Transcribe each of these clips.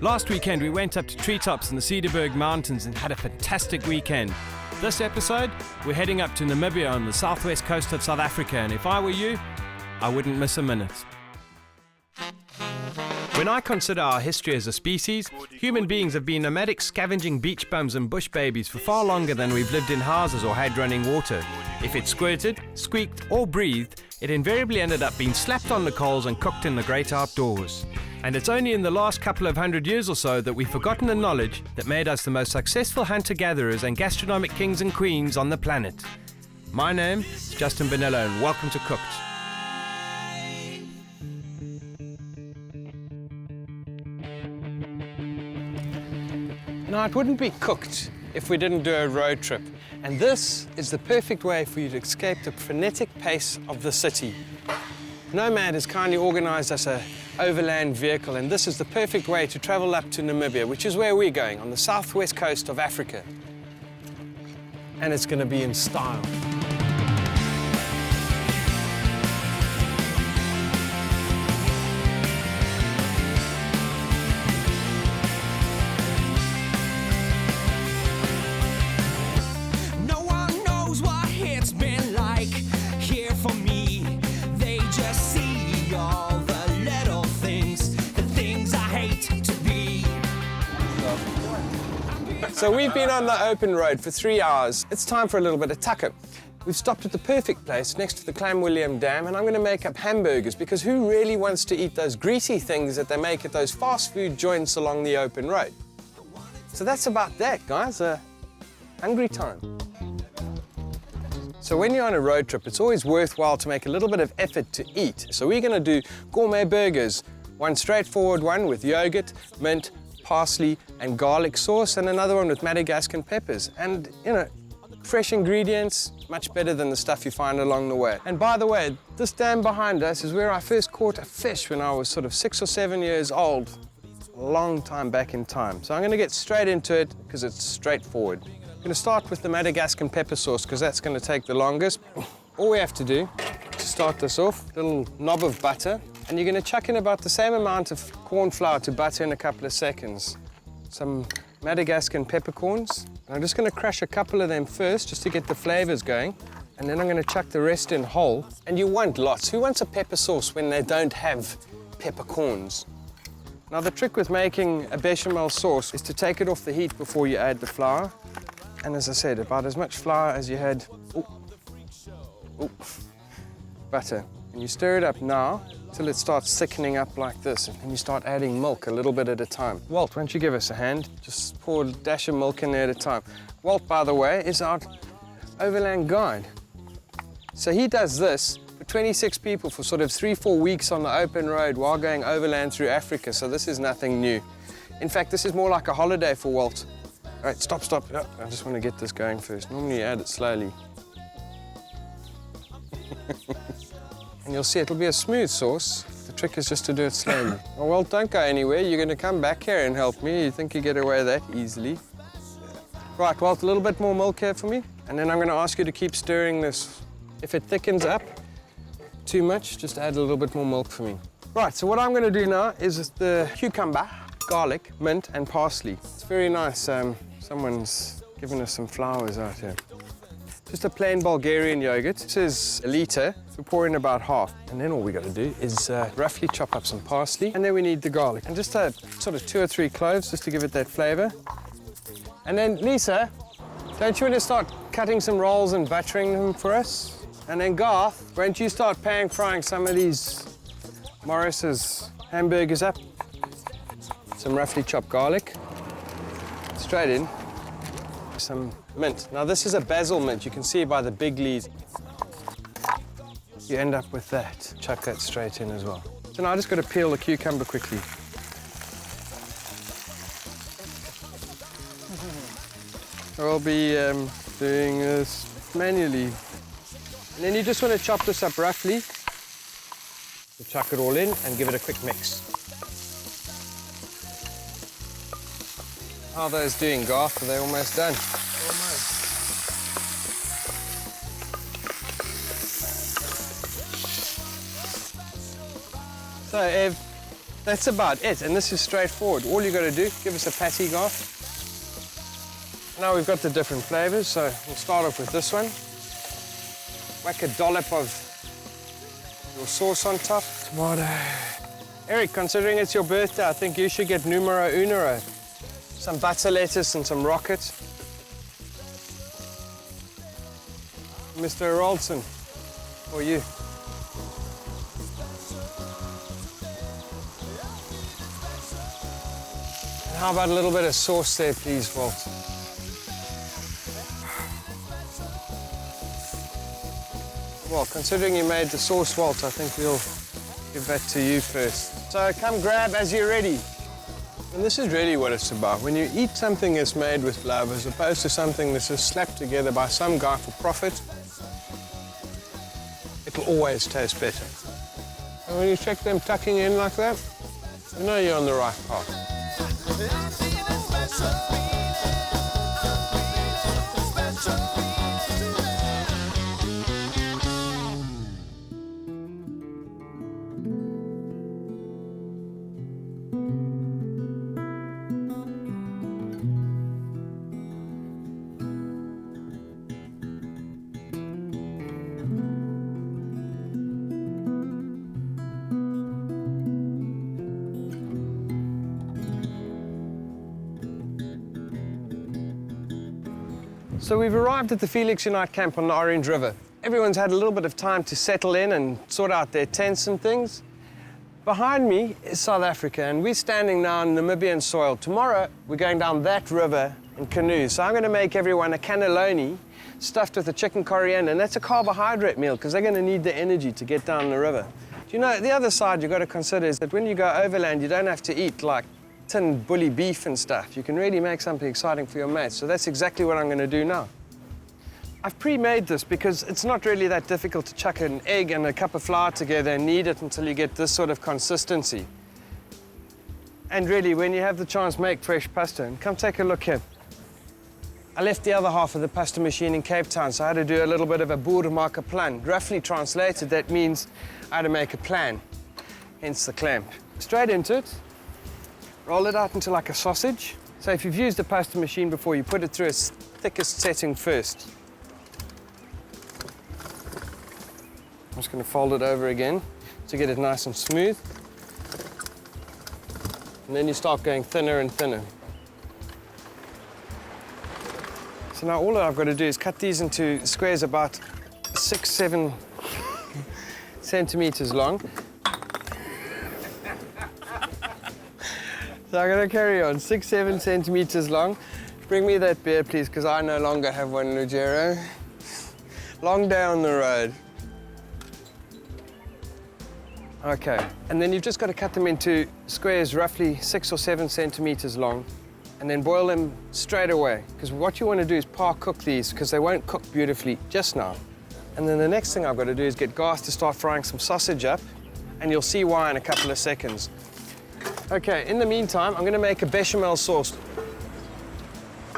Last weekend we went up to treetops in the Cederberg Mountains and had a fantastic weekend. This episode, we're heading up to Namibia on the southwest coast of South Africa, and if I were you, I wouldn't miss a minute. When I consider our history as a species, human beings have been nomadic scavenging beach bums and bush babies for far longer than we've lived in houses or had running water. If it squirted, squeaked or breathed, it invariably ended up being slapped on the coals and cooked in the great outdoors. And it's only in the last couple of 100 years or so that we've forgotten the knowledge that made us the most successful hunter-gatherers and gastronomic kings and queens on the planet. My name is Justin Bonello and welcome to Cooked. Now, it wouldn't be cooked if we didn't do a road trip. And this is the perfect way for you to escape the frenetic pace of the city. Nomad has kindly organised us an overland vehicle, and this is the perfect way to travel up to Namibia, which is where we're going, on the southwest coast of Africa. And it's going to be in style. So we've been on the open road for 3 hours. It's time for a little bit of tucker. We've stopped at the perfect place next to the Clam William Dam, and I'm going to make up hamburgers because who really wants to eat those greasy things that they make at those fast food joints along the open road? So that's about that, guys. Hungry time. So when you're on a road trip, it's always worthwhile to make a little bit of effort to eat. So we're going to do gourmet burgers. One straightforward one with yogurt, mint, parsley and garlic sauce, and another one with Madagascan peppers. And, you know, fresh ingredients, much better than the stuff you find along the way. And by the way, this dam behind us is where I first caught a fish when I was sort of 6 or 7 years old, a long time back in time. So I'm going to get straight into it because it's straightforward. I'm going to start with the Madagascan pepper sauce because that's going to take the longest. All we have to do to start this off, a little knob of butter. And you're going to chuck in about the same amount of corn flour to butter in a couple of seconds. Some Madagascan peppercorns. And I'm just going to crush a couple of them first just to get the flavors going. And then I'm going to chuck the rest in whole. And you want lots. Who wants a pepper sauce when they don't have peppercorns? Now, the trick with making a bechamel sauce is to take it off the heat before you add the flour. And as I said, about as much flour as you had butter. And you stir it up now till it starts thickening up like this, and then you start adding milk a little bit at a time. Walt, why don't you give us a hand? Just pour a dash of milk in there at a time. Walt, by the way, is our overland guide. So he does this for 26 people for sort of 3-4 weeks on the open road while going overland through Africa, so this is nothing new. In fact, this is more like a holiday for Walt. All right, stop. Oh, I just want to get this going first. Normally you add it slowly. And you'll see it'll be a smooth sauce. The trick is just to do it slowly. Oh, well, don't go anywhere. You're going to come back here and help me. You think you get away that easily. Right, Walt, a little bit more milk here for me. And then I'm going to ask you to keep stirring this. If it thickens up too much, just add a little bit more milk for me. Right, so what I'm going to do now is the cucumber, garlic, mint, and parsley. It's very nice. Someone's given us some flowers out here. Just a plain Bulgarian yogurt. This is a litre. We pour in about half. And then all we got to do is roughly chop up some parsley. And then we need the garlic. And just sort of 2 or 3 cloves just to give it that flavour. And then, Lisa, don't you want to start cutting some rolls and buttering them for us? And then, Garth, won't you start pan frying some of these Morris's hamburgers up? Some roughly chopped garlic. Straight in. Some mint. Now, this is a basil mint. You can see by the big leaves. You end up with that. Chuck that straight in as well. So now I just got to peel the cucumber quickly. I'll be doing this manually. And then you just want to chop this up roughly. You chuck it all in and give it a quick mix. How are those doing, Garth? Are they almost done? Almost. So, Ev, That's about it, and this is straightforward. All you got to do, give us a patty garth. Now we've got the different flavors, so we'll start off with this one. Whack a dollop of your sauce on top. Tomato. Eric, considering it's your birthday, I think you should get numero uno. Some butter lettuce and some rocket. Mr. Rolson, for you. And how about a little bit of sauce there, please, Walt? Well, considering you made the sauce, Walt, I think we'll give that to you first. So come grab as you're ready. And this is really what it's about. When you eat something that's made with love as opposed to something that's just slapped together by some guy for profit, it'll always taste better. And when you check them tucking in like that, you know you're on the right path. So we've arrived at the Felix Untie Camp on the Orange River. Everyone's had a little bit of time to settle in and sort out their tents and things. Behind me is South Africa, and we're standing now on Namibian soil. Tomorrow, we're going down that river in canoes. So I'm going to make everyone a cannelloni stuffed with a chicken coriander, and that's a carbohydrate meal because they're going to need the energy to get down the river. Do you know, the other side you've got to consider is that when you go overland, you don't have to eat like tinned bully beef and stuff. You can really make something exciting for your mates. So that's exactly what I'm going to do now. I've pre-made this because it's not really that difficult to chuck an egg and a cup of flour together and knead it until you get this sort of consistency. And really, when you have the chance, make fresh pasta. And come take a look here. I left the other half of the pasta machine in Cape Town, so I had to do a little bit of a boer maak 'n plan. Roughly translated, that means I had to make a plan, hence the clamp. Straight into it. Roll it out into like a sausage. So if you've used a pasta machine before, you put it through its thickest setting first. I'm just going to fold it over again to get it nice and smooth. And then you start going thinner and thinner. So now all I've got to do is cut these into squares about 6-7 centimeters long. So I'm going to carry on, 6-7 centimeters long. Bring me that beer, please, because I no longer have one, Lugero. Long day on the road. Okay, and then you've just got to cut them into squares roughly 6 or 7 centimeters long, and then boil them straight away, because what you want to do is par cook these, because they won't cook beautifully just now. And then the next thing I've got to do is get Garth to start frying some sausage up, and you'll see why in a couple of seconds. Okay, in the meantime, I'm going to make a bechamel sauce.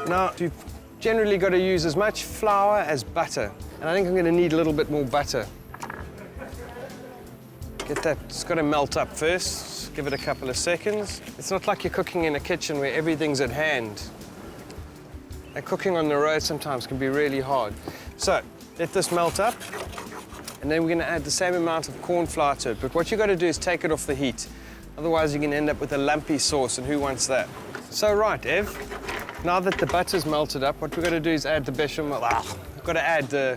Now, you've generally got to use as much flour as butter, and I think I'm going to need a little bit more butter. Get that, it's got to melt up first. Give it a couple of seconds. It's not like you're cooking in a kitchen where everything's at hand. And cooking on the road sometimes can be really hard. So, let this melt up, and then we're going to add the same amount of corn flour to it. But what you've got to do is take it off the heat. Otherwise, you're going to end up with a lumpy sauce, and who wants that? So, right, Ev, now that the butter's melted up, what we've got to do is add the bechamel. We've got to add the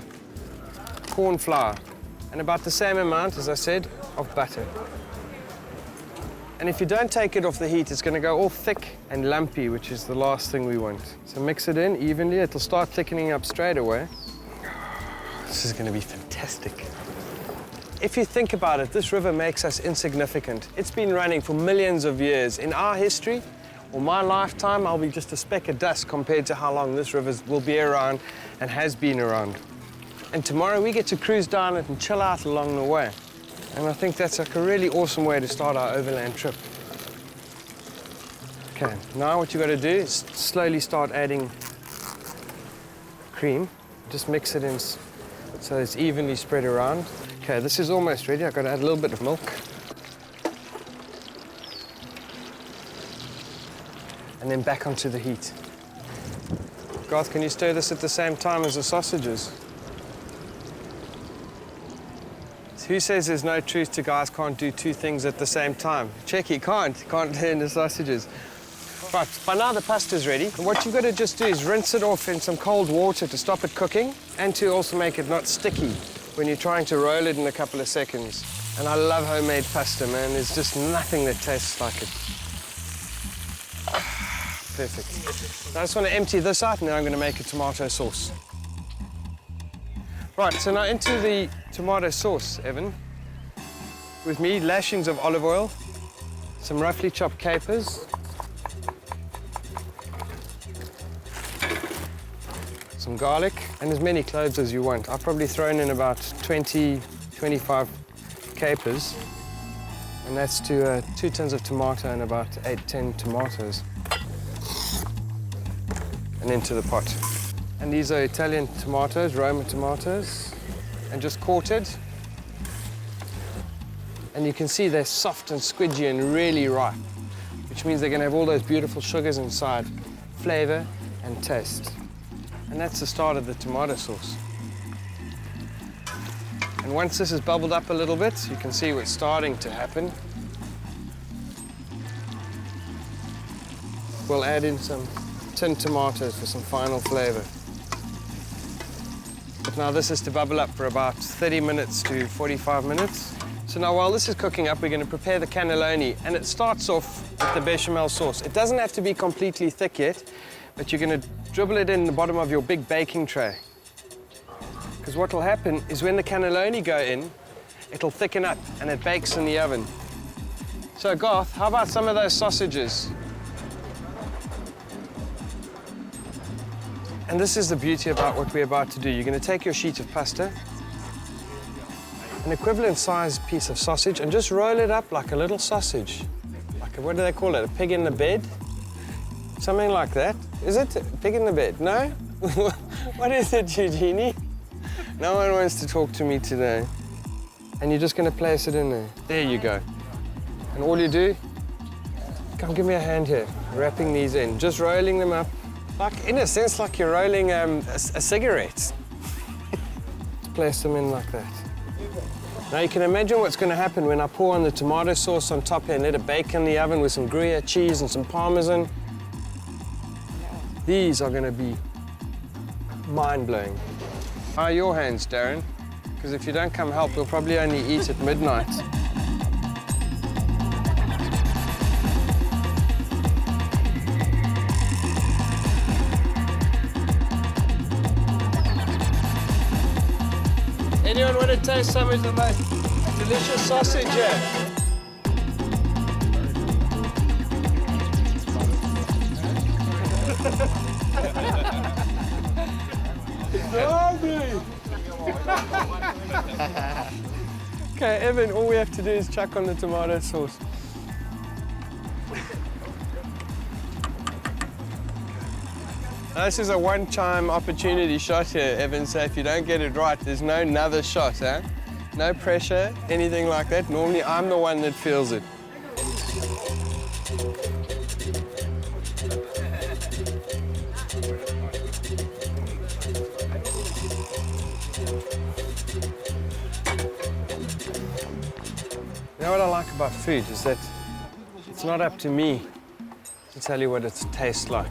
corn flour, and about the same amount, as I said, of butter. And if you don't take it off the heat, it's going to go all thick and lumpy, which is the last thing we want. So mix it in evenly. It'll start thickening up straight away. This is going to be fantastic. If you think about it, this river makes us insignificant. It's been running for millions of years. In our history, or my lifetime, I'll be just a speck of dust compared to how long this river will be around and has been around. And tomorrow we get to cruise down it and chill out along the way. And I think that's like a really awesome way to start our overland trip. Okay, now what you've got to do is slowly start adding cream. Just mix it in so it's evenly spread around. Okay, this is almost ready. I've got to add a little bit of milk. and then back onto the heat. Garth, can you stir this at the same time as the sausages? Who says there's no truth to guys can't do two things at the same time? Check, he can't turn the sausages. Right, by now the pasta's ready. And what you've got to just do is rinse it off in some cold water to stop it cooking and to also make it not sticky when you're trying to roll it in a couple of seconds. And I love homemade pasta, man. There's just nothing that tastes like it. Perfect. Now I just want to empty this out, and now I'm going to make a tomato sauce. Right, so now into the tomato sauce, Evan. With me, lashings of olive oil, some roughly chopped capers, some garlic, and as many cloves as you want. I've probably thrown in about 20, 25 capers, and that's to 2 tins of tomato and about 8, 10 tomatoes. And into the pot. And these are Italian tomatoes, Roma tomatoes, and just quartered. And you can see they're soft and squidgy and really ripe, which means they're going to have all those beautiful sugars inside, flavor and taste. And that's the start of the tomato sauce. And once this has bubbled up a little bit, you can see what's starting to happen. We'll add in some tinned tomatoes for some final flavor. But now this is to bubble up for about 30 minutes to 45 minutes. So now while this is cooking up, we're going to prepare the cannelloni, and it starts off with the bechamel sauce. It doesn't have to be completely thick yet, but you're going to dribble it in the bottom of your big baking tray. Because what will happen is when the cannelloni go in, it'll thicken up and it bakes in the oven. So Garth, how about some of those sausages? And this is the beauty about what we're about to do. You're going to take your sheet of pasta, an equivalent sized piece of sausage, and just roll it up like a little sausage. Like a, what do they call it? A pig in the bed? Something like that. Is it a pig in the bed? No? What is it, Eugenie? No one wants to talk to me today. And you're just going to place it in there. There you go. And all you do, come give me a hand here, wrapping these in, just rolling them up. Like, in a sense, like you're rolling a cigarette. Place them in like that. Now you can imagine what's going to happen when I pour on the tomato sauce on top here and let it bake in the oven with some Gruyere cheese and some Parmesan. These are going to be mind-blowing. How are your hands, Darren? Because if you don't come help, we'll probably only eat at midnight. Anyone want to taste some of the most delicious sausage here? Okay, Evan, all we have to do is chuck on the tomato sauce. Now, this is a one-time opportunity shot here, Evan, so if you don't get it right, there's no another shot, huh? No pressure, anything like that. Normally, I'm the one that feels it. You know what I like about food is that it's not up to me to tell you what it tastes like.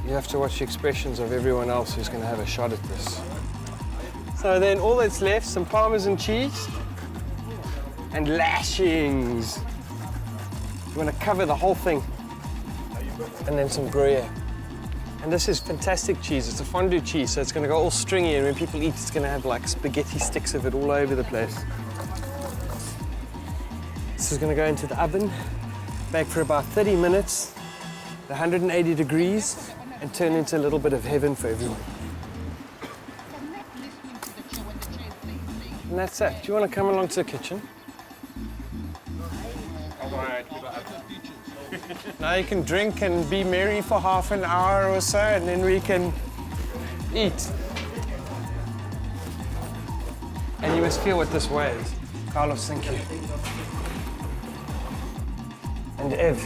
You have to watch the expressions of everyone else who's going to have a shot at this. So then all that's left, some Parmesan cheese and lashings. You want to cover the whole thing. And then some Gruyere. And this is fantastic cheese. It's a fondue cheese, so it's going to go all stringy, and when people eat, it's going to have like spaghetti sticks of it all over the place. This is going to go into the oven, bake for about 30 minutes, at 180 degrees, and turn into a little bit of heaven for everyone. And that's it. Do you want to come along to the kitchen? Now you can drink and be merry for half an hour or so, and then we can eat. And you must feel what this weighs. Carlos, thank you. And Ev,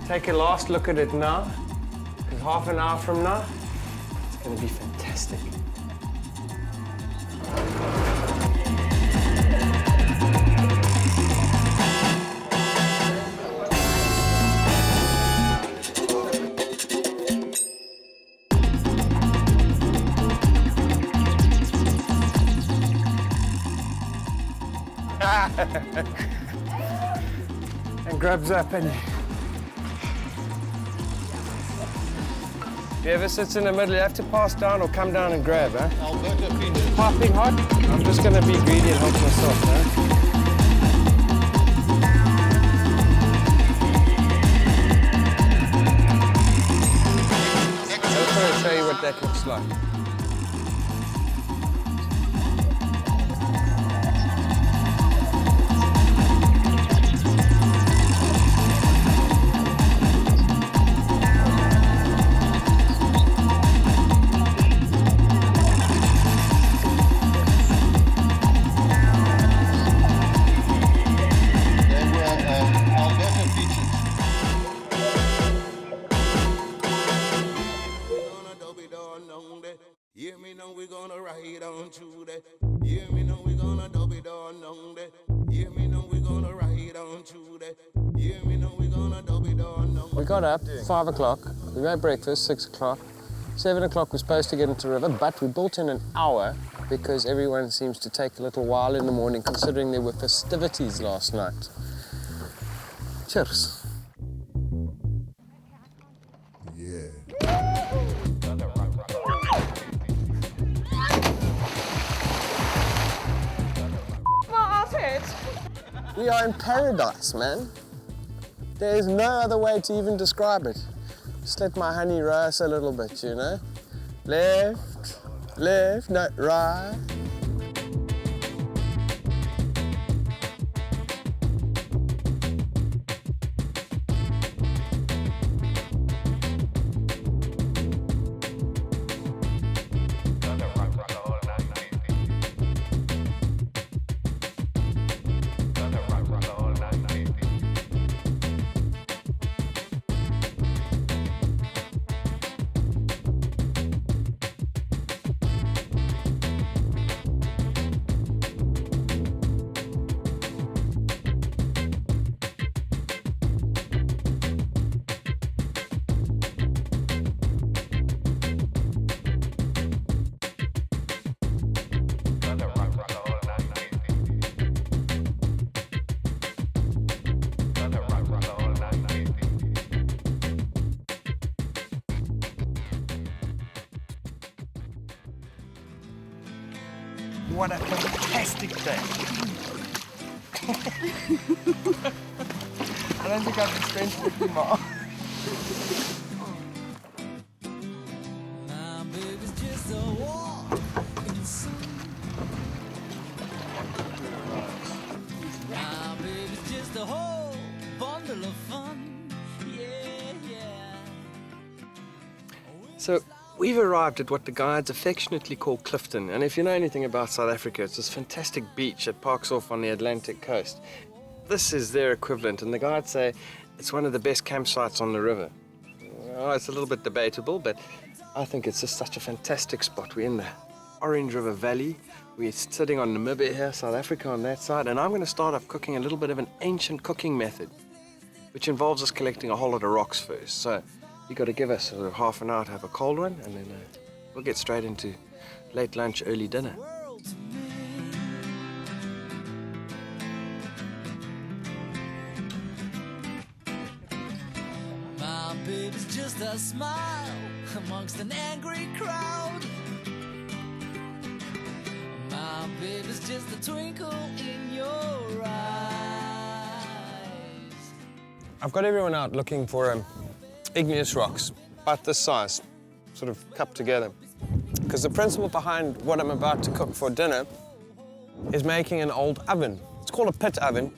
take a last look at it now, because half an hour from now, it's going to be fantastic. And grabs up and if you ever sit in the middle, you have to pass down or come down and grab, huh? Piping hot? I'm just going to be greedy and help myself, huh? I'll try to show you what that looks like. We got up 5 o'clock, we made breakfast 6 o'clock, 7 o'clock we're supposed to get into the river, but we built in an hour because everyone seems to take a little while in the morning considering there were festivities last night. Cheers. We are in paradise, man. There is no other way to even describe it. Just let my honey rise a little bit, you know? Left, left, no, right. What a fantastic day. I don't think I can spend 50 more. So we've arrived at what the guides affectionately call Clifton, and if you know anything about South Africa, it's this fantastic beach that parks off on the Atlantic coast. This is their equivalent, and the guides say it's one of the best campsites on the river. Well, it's a little bit debatable, but I think it's just such a fantastic spot. We're in the Orange River Valley. We're sitting on Namibia here, South Africa on that side, and I'm going to start off cooking a little bit of an ancient cooking method, which involves us collecting a whole lot of rocks first. So you've got to give us sort of half an hour to have a cold one, and then we'll get straight into late lunch, early dinner. My baby's just a smile amongst an angry crowd. My baby's just a twinkle in your eyes. I've got everyone out looking for igneous rocks, about this size, sort of cupped together. Because the principle behind what I'm about to cook for dinner is making an old oven. It's called a pit oven.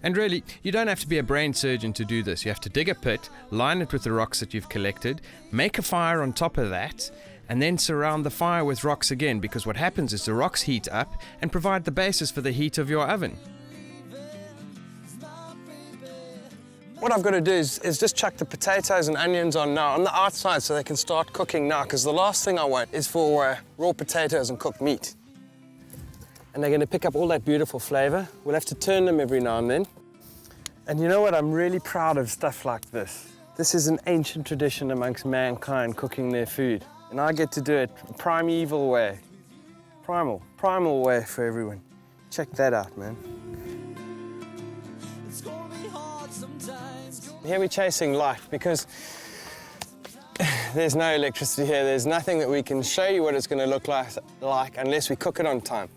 And really, you don't have to be a brain surgeon to do this. You have to dig a pit, line it with the rocks that you've collected, make a fire on top of that, and then surround the fire with rocks again, because what happens is the rocks heat up and provide the basis for the heat of your oven. What I've got to do is just chuck the potatoes and onions on now, on the outside, so they can start cooking now, because the last thing I want is for raw potatoes and cooked meat. And they're going to pick up all that beautiful flavor. We'll have to turn them every now and then. And you know what? I'm really proud of stuff like this. This is an ancient tradition amongst mankind, cooking their food. And I get to do it a primeval way. Primal way for everyone. Check that out, man. It's gonna be hard sometimes. Here we're chasing light because there's no electricity here. There's nothing that we can show you what it's going to look like unless we cook it on time.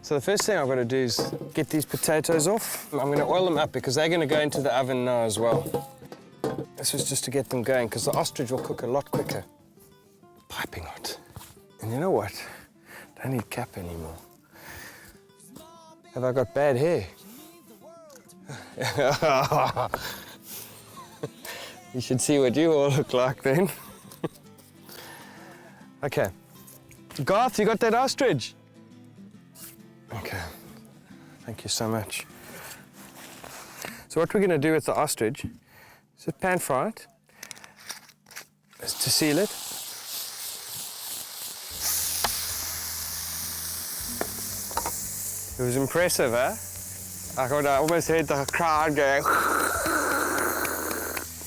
So the first thing I've got to do is get these potatoes off. I'm going to oil them up because they're going to go into the oven now as well. This was just to get them going because the ostrich will cook a lot quicker. Piping hot. And you know what? Don't need cap anymore. Have I got bad hair? You should see what you all look like then. Okay. Garth, you got that ostrich? Okay. Thank you so much. So what we're going to do with the ostrich is just pan fry it. Is to seal it. It was impressive, eh? I almost heard the crowd go.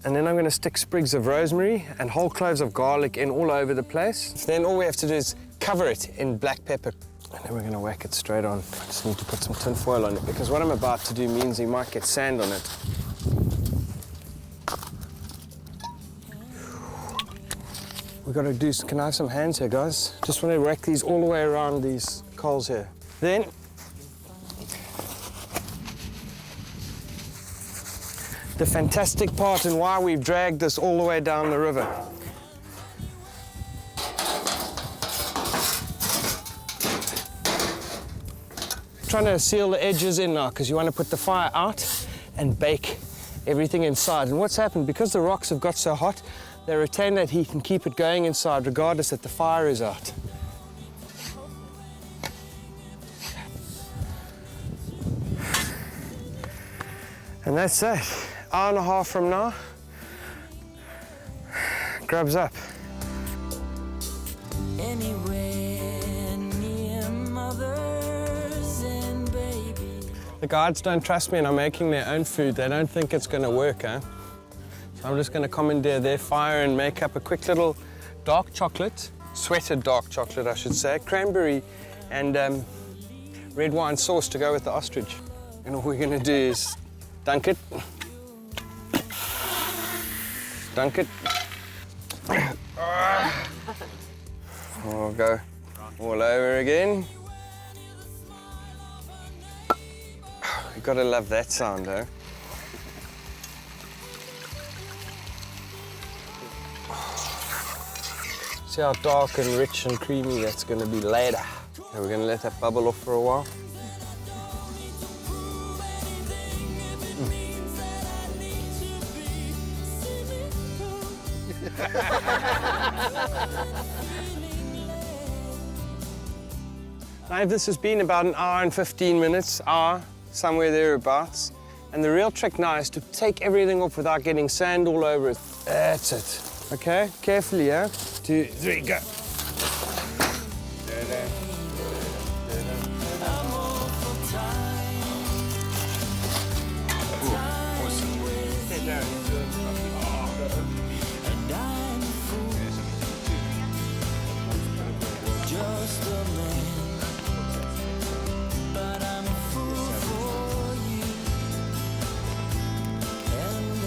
And then I'm going to stick sprigs of rosemary and whole cloves of garlic in all over the place. Then all we have to do is cover it in black pepper. And then we're going to whack it straight on. I just need to put some tin foil on it because what I'm about to do means you might get sand on it. We've got to do, can I have some hands here, guys? Just want to whack these all the way around these coals here. Then, the fantastic part and why we've dragged this all the way down the river. Trying to seal the edges in now because you want to put the fire out and bake everything inside. And what's happened, because the rocks have got so hot, they retain that heat and keep it going inside regardless that the fire is out. And that's it. Hour and a half from now, grubs up. Anywhere near mothers and babies. The guides don't trust me and I'm making their own food. They don't think it's going to work, huh? So I'm just going to commandeer their fire and make up a quick little dark chocolate, sweated dark chocolate, I should say, cranberry and red wine sauce to go with the ostrich. And all we're going to do is dunk it. Dunk it. We'll go all over again. You've got to love that sound, though. See how dark and rich and creamy that's going to be later. And we're going to let that bubble off for a while. Now this has been about an hour and 15 minutes, somewhere thereabouts. And the real trick now is to take everything off without getting sand all over it. That's it. Okay, carefully, yeah? 2, 3, go. Just a man, but I'm a fool for you, and I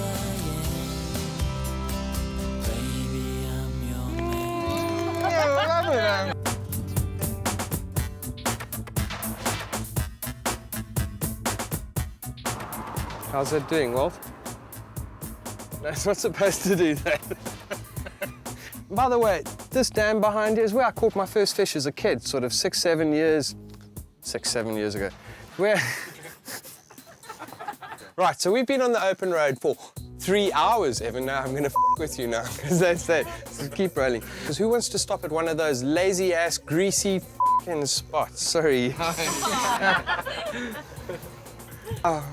am, baby, I'm your man. How's that doing, Wolf? That's not supposed to do that. By the way, this dam behind here is where I caught my first fish as a kid, sort of 6, 7 years ago. Right, so we've been on the open road for 3 hours, Evan. Now I'm gonna with you now, because that's it. So keep rolling. Because who wants to stop at one of those lazy-ass, greasy spots? Sorry. Oh.